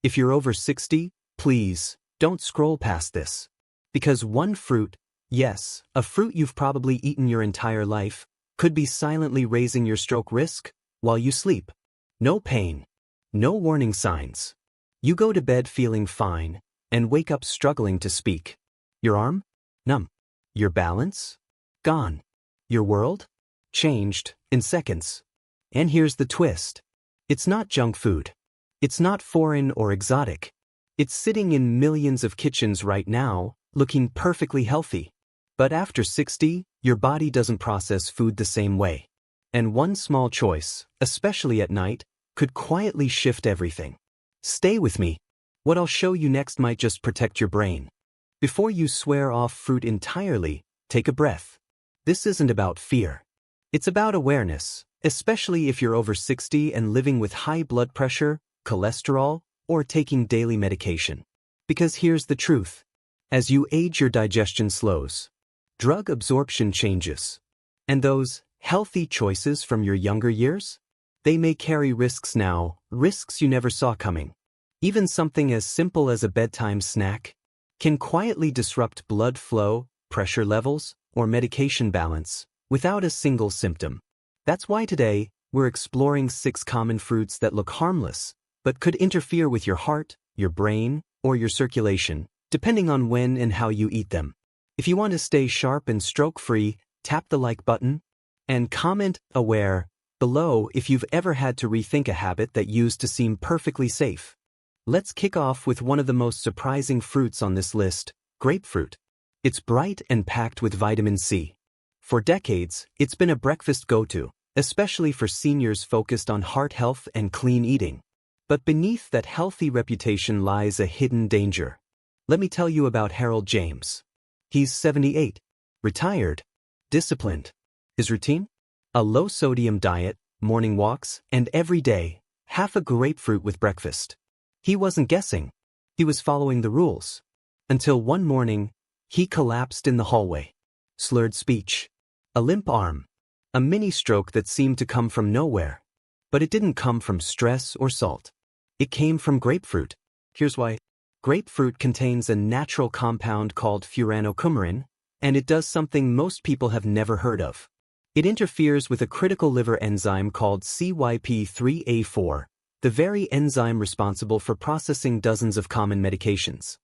If you're over 60, please, don't scroll past this. Because one fruit, yes, a fruit you've probably eaten your entire life, could be silently raising your stroke risk while you sleep. No pain. No warning signs. You go to bed feeling fine and wake up struggling to speak. Your arm? Numb. Your balance? Gone. Your world? Changed in seconds. And here's the twist. It's not junk food. It's not foreign or exotic. It's sitting in millions of kitchens right now, looking perfectly healthy. But after 60, your body doesn't process food the same way. And one small choice, especially at night, could quietly shift everything. Stay with me. What I'll show you next might just protect your brain. Before you swear off fruit entirely, take a breath. This isn't about fear. It's about awareness, especially if you're over 60 and living with high blood pressure, cholesterol, or taking daily medication. Because here's the truth. As you age, your digestion slows. Drug absorption changes. And those healthy choices from your younger years? They may carry risks now, risks you never saw coming. Even something as simple as a bedtime snack can quietly disrupt blood flow, pressure levels, or medication balance without a single symptom. That's why today, we're exploring 6 common fruits that look harmless, but could interfere with your heart, your brain, or your circulation, depending on when and how you eat them. If you want to stay sharp and stroke-free, tap the like button and comment "aware" below if you've ever had to rethink a habit that used to seem perfectly safe. Let's kick off with one of the most surprising fruits on this list, grapefruit. It's bright and packed with vitamin C. For decades, it's been a breakfast go-to, especially for seniors focused on heart health and clean eating. But beneath that healthy reputation lies a hidden danger. Let me tell you about Harold James. He's 78, retired, disciplined. His routine? A low-sodium diet, morning walks, and every day, half a grapefruit with breakfast. He wasn't guessing. He was following the rules. Until one morning, he collapsed in the hallway. Slurred speech. A limp arm. A mini stroke that seemed to come from nowhere. But it didn't come from stress or salt. It came from grapefruit. Here's why. Grapefruit contains a natural compound called furanocoumarin, and it does something most people have never heard of. It interferes with a critical liver enzyme called CYP3A4, the very enzyme responsible for processing dozens of common medications.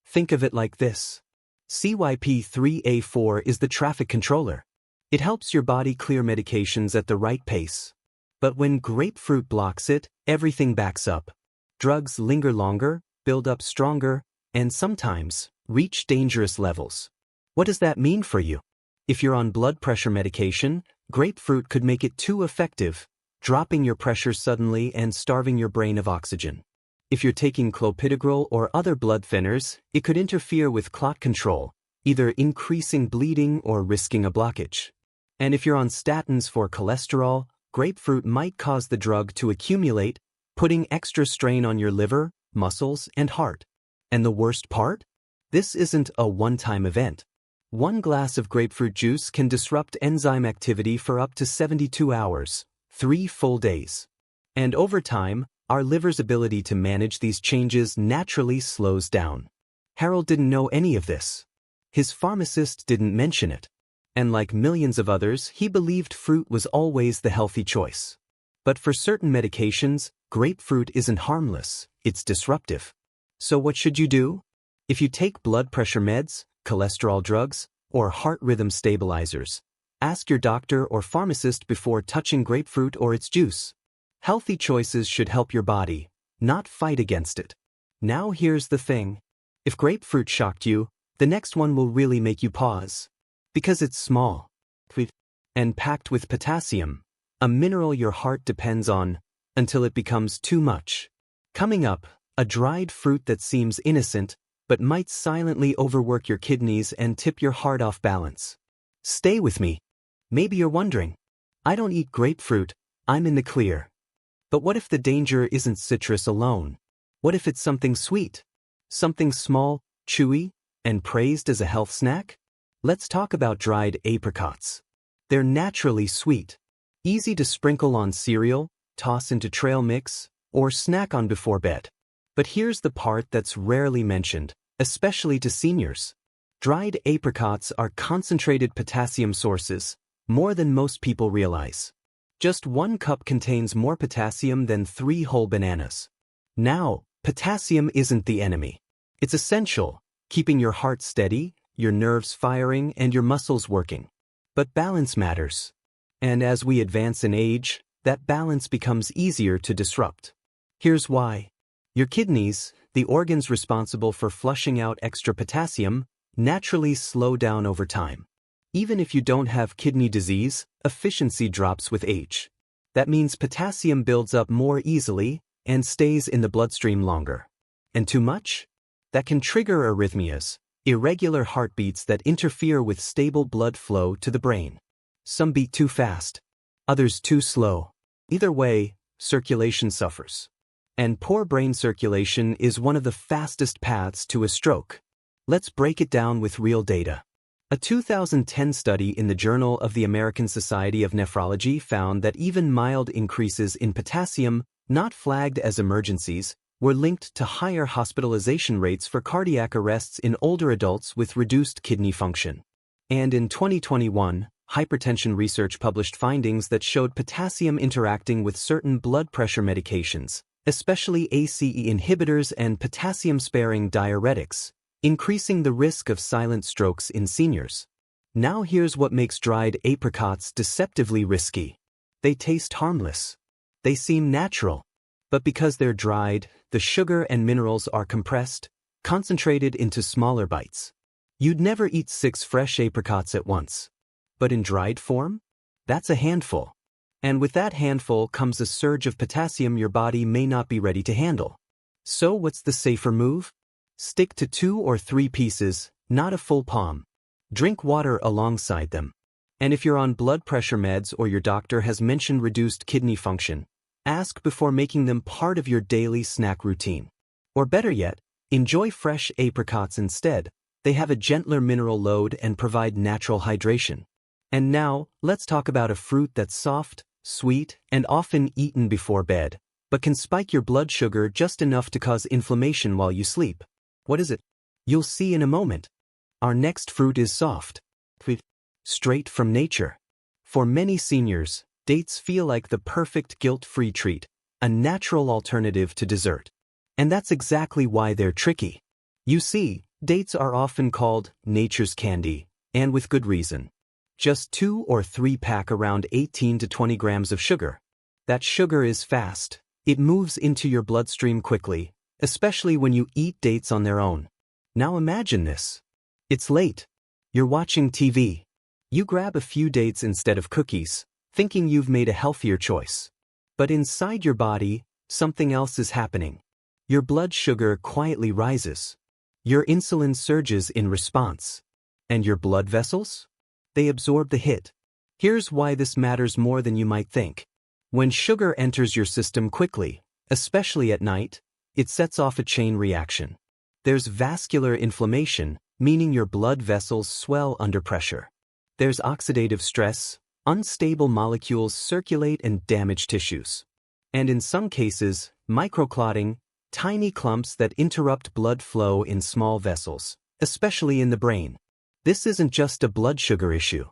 Think of it like this. CYP3A4 is the traffic controller. It helps your body clear medications at the right pace. But when grapefruit blocks it, everything backs up. Drugs linger longer, build up stronger, and sometimes reach dangerous levels. What does that mean for you? If you're on blood pressure medication, grapefruit could make it too effective, dropping your pressure suddenly and starving your brain of oxygen. If you're taking clopidogrel or other blood thinners, it could interfere with clot control, either increasing bleeding or risking a blockage. And if you're on statins for cholesterol, grapefruit might cause the drug to accumulate, putting extra strain on your liver, muscles, and heart. And the worst part? This isn't a one-time event. One glass of grapefruit juice can disrupt enzyme activity for up to 72 hours, 3 full days. And over time, our liver's ability to manage these changes naturally slows down. Harold didn't know any of this. His pharmacist didn't mention it. And like millions of others, he believed fruit was always the healthy choice. But for certain medications, grapefruit isn't harmless, it's disruptive. So what should you do? If you take blood pressure meds, cholesterol drugs, or heart rhythm stabilizers, ask your doctor or pharmacist before touching grapefruit or its juice. Healthy choices should help your body, not fight against it. Now here's the thing. If grapefruit shocked you, the next one will really make you pause. Because it's small and packed with potassium, a mineral your heart depends on, until it becomes too much. Coming up, a dried fruit that seems innocent, but might silently overwork your kidneys and tip your heart off balance. Stay with me. Maybe you're wondering, I don't eat grapefruit, I'm in the clear. But what if the danger isn't citrus alone? What if it's something sweet? Something small, chewy, and praised as a health snack? Let's talk about dried apricots. They're naturally sweet, easy to sprinkle on cereal, toss into trail mix, or snack on before bed. But here's the part that's rarely mentioned, especially to seniors. Dried apricots are concentrated potassium sources, more than most people realize. Just 1 cup contains more potassium than 3 whole bananas. Now, potassium isn't the enemy. It's essential, keeping your heart steady, your nerves firing, and your muscles working. But balance matters. And as we advance in age, that balance becomes easier to disrupt. Here's why. Your kidneys, the organs responsible for flushing out extra potassium, naturally slow down over time. Even if you don't have kidney disease, efficiency drops with age. That means potassium builds up more easily and stays in the bloodstream longer. And too much? That can trigger arrhythmias, irregular heartbeats that interfere with stable blood flow to the brain. Some beat too fast, others too slow. Either way, circulation suffers. And poor brain circulation is one of the fastest paths to a stroke. Let's break it down with real data. A 2010 study in the Journal of the American Society of Nephrology found that even mild increases in potassium, not flagged as emergencies, were linked to higher hospitalization rates for cardiac arrests in older adults with reduced kidney function. And in 2021, hypertension research published findings that showed potassium interacting with certain blood pressure medications, especially ACE inhibitors and potassium-sparing diuretics, increasing the risk of silent strokes in seniors. Now here's what makes dried apricots deceptively risky. They taste harmless. They seem natural. But because they're dried, the sugar and minerals are compressed, concentrated into smaller bites. You'd never eat 6 fresh apricots at once. But in dried form? That's a handful. And with that handful comes a surge of potassium your body may not be ready to handle. So what's the safer move? Stick to 2 or 3 pieces, not a full palm. Drink water alongside them. And if you're on blood pressure meds or your doctor has mentioned reduced kidney function, ask before making them part of your daily snack routine. Or better yet, enjoy fresh apricots instead. They have a gentler mineral load and provide natural hydration. And now, let's talk about a fruit that's soft, sweet, and often eaten before bed, but can spike your blood sugar just enough to cause inflammation while you sleep. What is it? You'll see in a moment. Our next fruit is soft. Straight from nature. For many seniors, dates feel like the perfect guilt-free treat, a natural alternative to dessert. And that's exactly why they're tricky. You see, dates are often called nature's candy, and with good reason. Just 2 or 3 pack around 18 to 20 grams of sugar. That sugar is fast. It moves into your bloodstream quickly, especially when you eat dates on their own. Now imagine this. It's late. You're watching TV. You grab a few dates instead of cookies, thinking you've made a healthier choice. But inside your body, something else is happening. Your blood sugar quietly rises. Your insulin surges in response. And your blood vessels? They absorb the hit. Here's why this matters more than you might think. When sugar enters your system quickly, especially at night, it sets off a chain reaction. There's vascular inflammation, meaning your blood vessels swell under pressure. There's oxidative stress, unstable molecules circulate and damage tissues. And in some cases, microclotting, tiny clumps that interrupt blood flow in small vessels, especially in the brain. This isn't just a blood sugar issue.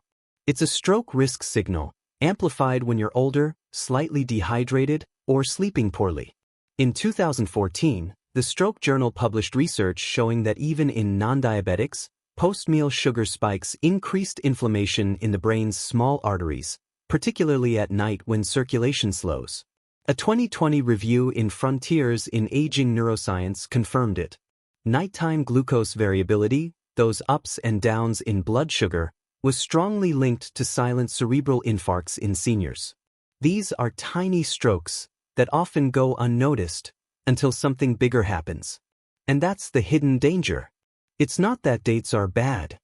It's a stroke risk signal, amplified when you're older, slightly dehydrated, or sleeping poorly. In 2014, the Stroke Journal published research showing that even in non-diabetics, post-meal sugar spikes increased inflammation in the brain's small arteries, particularly at night when circulation slows. A 2020 review in Frontiers in Aging Neuroscience confirmed it. Nighttime glucose variability, those ups and downs in blood sugar, was strongly linked to silent cerebral infarcts in seniors. These are tiny strokes that often go unnoticed until something bigger happens. And that's the hidden danger. It's not that dates are bad.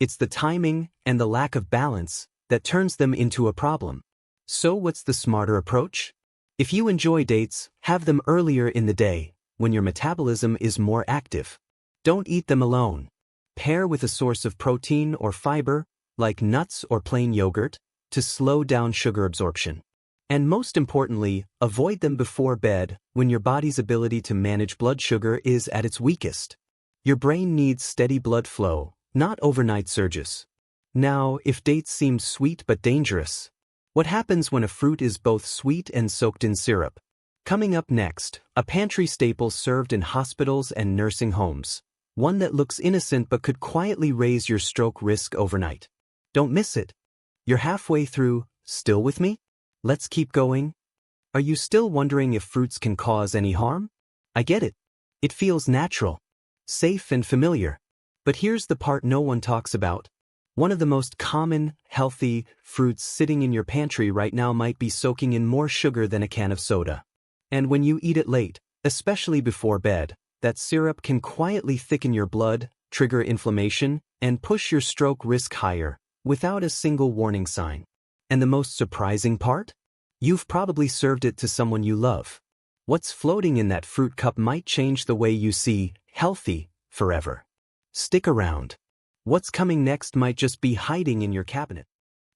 It's the timing and the lack of balance that turns them into a problem. So what's the smarter approach? If you enjoy dates, have them earlier in the day, when your metabolism is more active. Don't eat them alone. Pair with a source of protein or fiber, like nuts or plain yogurt, to slow down sugar absorption. And most importantly, avoid them before bed when your body's ability to manage blood sugar is at its weakest. Your brain needs steady blood flow, not overnight surges. Now, if dates seem sweet but dangerous, what happens when a fruit is both sweet and soaked in syrup? Coming up next, a pantry staple served in hospitals and nursing homes. One that looks innocent but could quietly raise your stroke risk overnight. Don't miss it. You're halfway through. Still with me? Let's keep going. Are you still wondering if fruits can cause any harm? I get it. It feels natural, safe and familiar. But here's the part no one talks about. One of the most common, healthy fruits sitting in your pantry right now might be soaking in more sugar than a can of soda. And when you eat it late, especially before bed, that syrup can quietly thicken your blood, trigger inflammation, and push your stroke risk higher, without a single warning sign. And the most surprising part? You've probably served it to someone you love. What's floating in that fruit cup might change the way you see healthy forever. Stick around. What's coming next might just be hiding in your cabinet.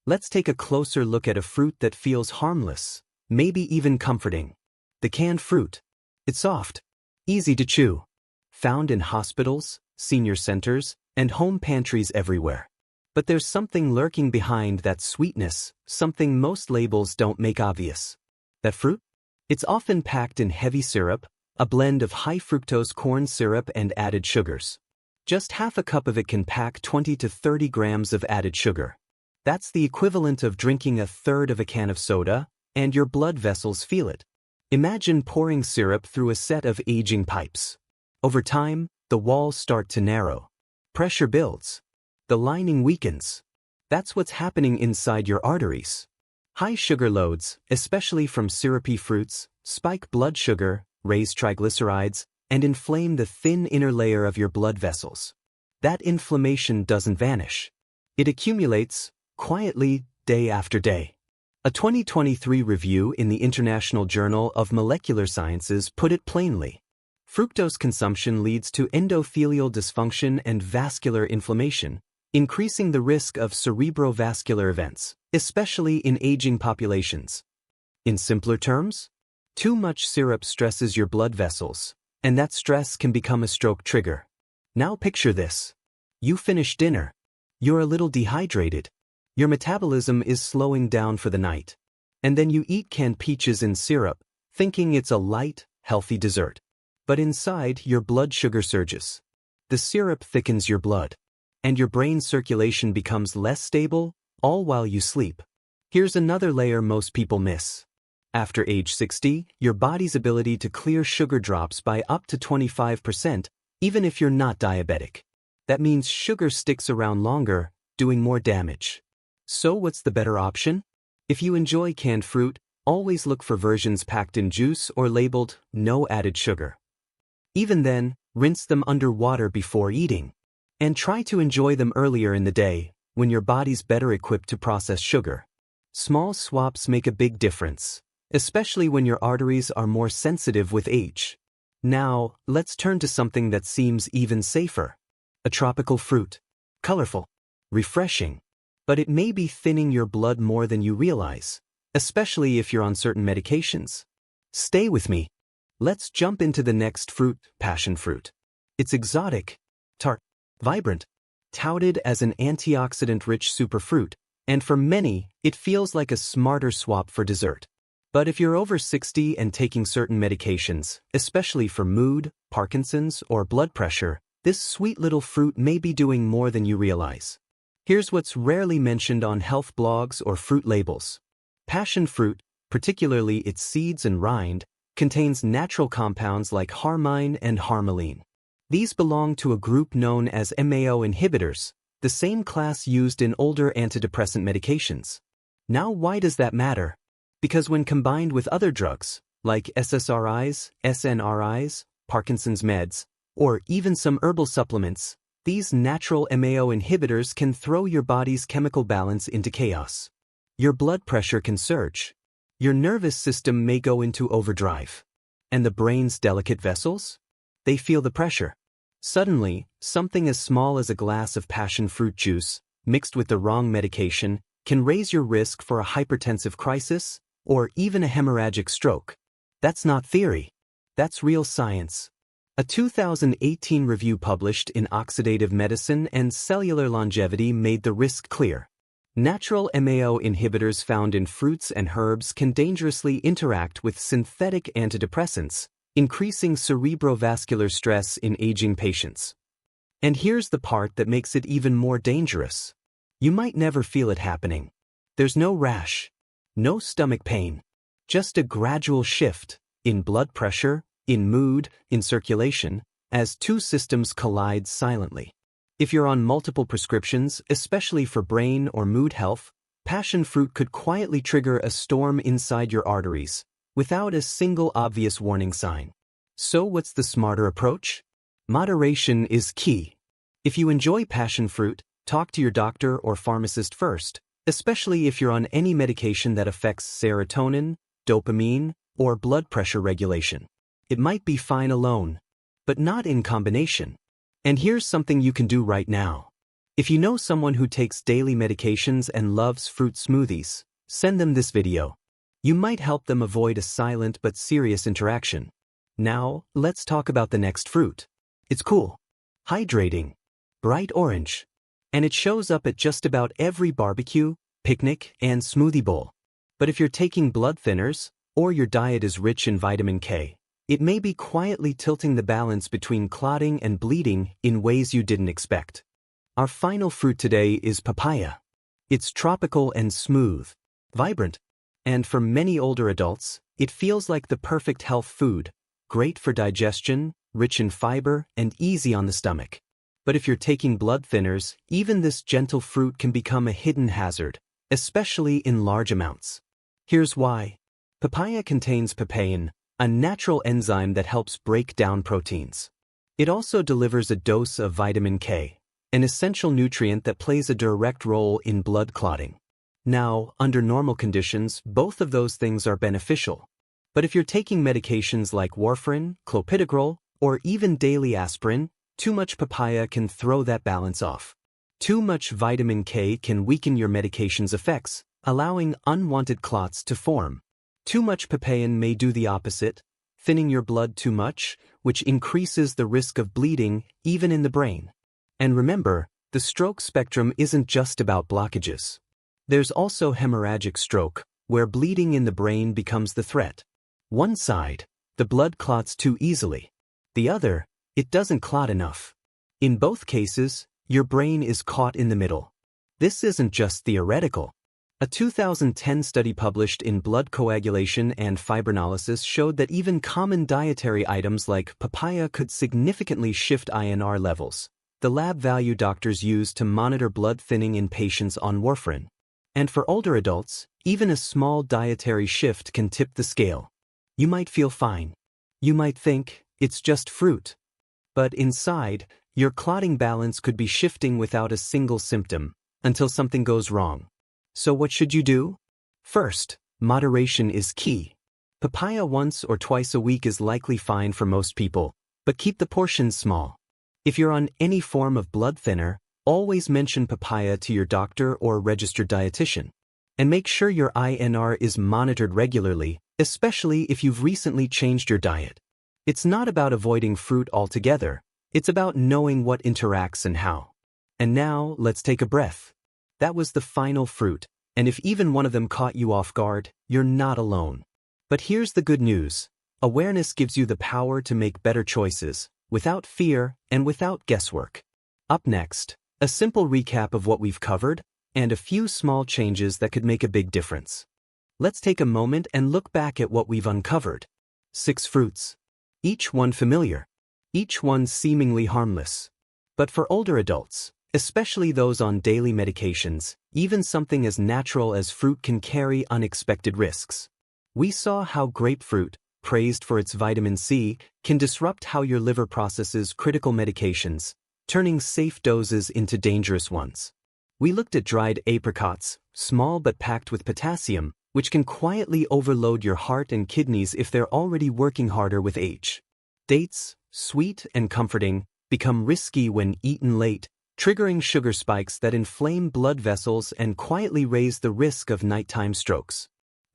Let's take a closer look at a fruit that feels harmless, maybe even comforting. The canned fruit. It's soft, easy to chew. Found in hospitals, senior centers, and home pantries everywhere. But there's something lurking behind that sweetness, something most labels don't make obvious. That fruit? It's often packed in heavy syrup, a blend of high fructose corn syrup and added sugars. Just half a cup of it can pack 20 to 30 grams of added sugar. That's the equivalent of drinking a third of a can of soda, and your blood vessels feel it. Imagine pouring syrup through a set of aging pipes. Over time, the walls start to narrow. Pressure builds. The lining weakens. That's what's happening inside your arteries. High sugar loads, especially from syrupy fruits, spike blood sugar, raise triglycerides, and inflame the thin inner layer of your blood vessels. That inflammation doesn't vanish. It accumulates, quietly, day after day. A 2023 review in the International Journal of Molecular Sciences put it plainly. Fructose consumption leads to endothelial dysfunction and vascular inflammation, increasing the risk of cerebrovascular events, especially in aging populations. In simpler terms, too much syrup stresses your blood vessels, and that stress can become a stroke trigger. Now picture this. You finish dinner. You're a little dehydrated. Your metabolism is slowing down for the night. And then you eat canned peaches in syrup, thinking it's a light, healthy dessert. But inside, your blood sugar surges. The syrup thickens your blood. And your brain's circulation becomes less stable, all while you sleep. Here's another layer most people miss. After age 60, your body's ability to clear sugar drops by up to 25%, even if you're not diabetic. That means sugar sticks around longer, doing more damage. So what's the better option? If you enjoy canned fruit, always look for versions packed in juice or labeled no added sugar. Even then, rinse them under water before eating. And try to enjoy them earlier in the day, when your body's better equipped to process sugar. Small swaps make a big difference, especially when your arteries are more sensitive with age. Now, let's turn to something that seems even safer. A tropical fruit. Colorful. Refreshing. But it may be thinning your blood more than you realize, especially if you're on certain medications. Stay with me. Let's jump into the next fruit, passion fruit. It's exotic, tart, vibrant, touted as an antioxidant-rich superfruit, and for many, it feels like a smarter swap for dessert. But if you're over 60 and taking certain medications, especially for mood, Parkinson's, or blood pressure, this sweet little fruit may be doing more than you realize. Here's what's rarely mentioned on health blogs or fruit labels. Passion fruit, particularly its seeds and rind, contains natural compounds like harmine and harmaline. These belong to a group known as MAO inhibitors, the same class used in older antidepressant medications. Now why does that matter? Because when combined with other drugs, like SSRIs, SNRIs, Parkinson's meds, or even some herbal supplements, these natural MAO inhibitors can throw your body's chemical balance into chaos. Your blood pressure can surge. Your nervous system may go into overdrive. And the brain's delicate vessels? They feel the pressure. Suddenly, something as small as a glass of passion fruit juice, mixed with the wrong medication, can raise your risk for a hypertensive crisis or even a hemorrhagic stroke. That's not theory. That's real science. A 2018 review published in Oxidative Medicine and Cellular Longevity made the risk clear. Natural MAO inhibitors found in fruits and herbs can dangerously interact with synthetic antidepressants, increasing cerebrovascular stress in aging patients. And here's the part that makes it even more dangerous. You might never feel it happening. There's no rash, no stomach pain, just a gradual shift in blood pressure, in mood, in circulation, as two systems collide silently. If you're on multiple prescriptions, especially for brain or mood health, passion fruit could quietly trigger a storm inside your arteries, without a single obvious warning sign. So what's the smarter approach? Moderation is key. If you enjoy passion fruit, talk to your doctor or pharmacist first, especially if you're on any medication that affects serotonin, dopamine, or blood pressure regulation. It might be fine alone, but not in combination. And here's something you can do right now. If you know someone who takes daily medications and loves fruit smoothies, send them this video. You might help them avoid a silent but serious interaction. Now, let's talk about the next fruit. It's cool, hydrating, bright orange, and it shows up at just about every barbecue, picnic, and smoothie bowl. But if you're taking blood thinners, or your diet is rich in vitamin K, it may be quietly tilting the balance between clotting and bleeding in ways you didn't expect. Our final fruit today is papaya. It's tropical and smooth, vibrant, and for many older adults, it feels like the perfect health food, great for digestion, rich in fiber, and easy on the stomach. But if you're taking blood thinners, even this gentle fruit can become a hidden hazard, especially in large amounts. Here's why. Papaya contains papain, a natural enzyme that helps break down proteins. It also delivers a dose of vitamin K, an essential nutrient that plays a direct role in blood clotting. Now, under normal conditions, both of those things are beneficial. But if you're taking medications like warfarin, clopidogrel, or even daily aspirin, too much papaya can throw that balance off. Too much vitamin K can weaken your medication's effects, allowing unwanted clots to form. Too much papain may do the opposite, thinning your blood too much, which increases the risk of bleeding, even in the brain. And remember, the stroke spectrum isn't just about blockages. There's also hemorrhagic stroke, where bleeding in the brain becomes the threat. One side, the blood clots too easily. The other, it doesn't clot enough. In both cases, your brain is caught in the middle. This isn't just theoretical. A 2010 study published in Blood Coagulation and Fibrinolysis showed that even common dietary items like papaya could significantly shift INR levels, the lab value doctors use to monitor blood thinning in patients on warfarin. And for older adults, even a small dietary shift can tip the scale. You might feel fine. You might think, it's just fruit. But inside, your clotting balance could be shifting without a single symptom, until something goes wrong. So what should you do? First, moderation is key. Papaya once or twice a week is likely fine for most people, but keep the portions small. If you're on any form of blood thinner, always mention papaya to your doctor or registered dietitian. And make sure your INR is monitored regularly, especially if you've recently changed your diet. It's not about avoiding fruit altogether, it's about knowing what interacts and how. And now, let's take a breath. That was the final fruit, and if even one of them caught you off guard, you're not alone. But here's the good news. Awareness gives you the power to make better choices, without fear and without guesswork. Up next, a simple recap of what we've covered, and a few small changes that could make a big difference. Let's take a moment and look back at what we've uncovered. 6 fruits. Each one familiar. Each one seemingly harmless. But for older adults, especially those on daily medications, even something as natural as fruit can carry unexpected risks. We saw how grapefruit, praised for its vitamin C, can disrupt how your liver processes critical medications, turning safe doses into dangerous ones. We looked at dried apricots, small but packed with potassium, which can quietly overload your heart and kidneys if they're already working harder with age. Dates, sweet and comforting, become risky when eaten late, triggering sugar spikes that inflame blood vessels and quietly raise the risk of nighttime strokes.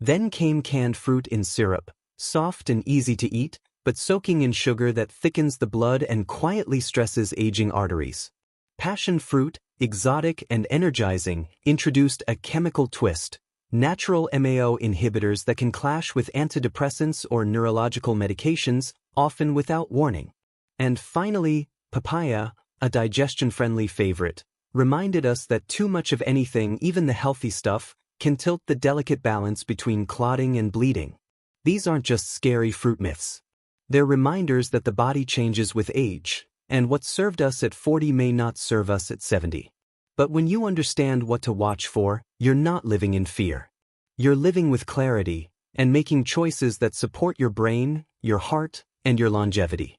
Then came canned fruit in syrup, soft and easy to eat, but soaking in sugar that thickens the blood and quietly stresses aging arteries. Passion fruit, exotic and energizing, introduced a chemical twist, natural MAO inhibitors that can clash with antidepressants or neurological medications, often without warning. And finally, papaya, a digestion-friendly favorite, reminded us that too much of anything, even the healthy stuff, can tilt the delicate balance between clotting and bleeding. These aren't just scary fruit myths. They're reminders that the body changes with age, and what served us at 40 may not serve us at 70. But when you understand what to watch for, you're not living in fear. You're living with clarity and making choices that support your brain, your heart, and your longevity.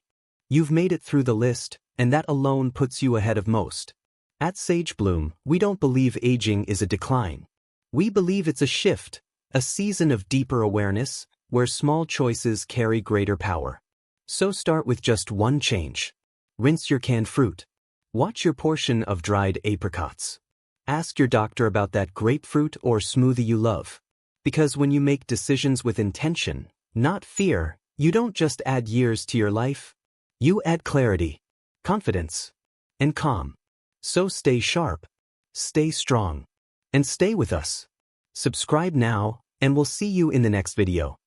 You've made it through the list, and that alone puts you ahead of most. At Sage Bloom, we don't believe aging is a decline. We believe it's a shift, a season of deeper awareness, where small choices carry greater power. So start with just one change. Rinse your canned fruit. Watch your portion of dried apricots. Ask your doctor about that grapefruit or smoothie you love. Because when you make decisions with intention, not fear, you don't just add years to your life. You add clarity, confidence, and calm. So stay sharp, stay strong, and stay with us. Subscribe now, and we'll see you in the next video.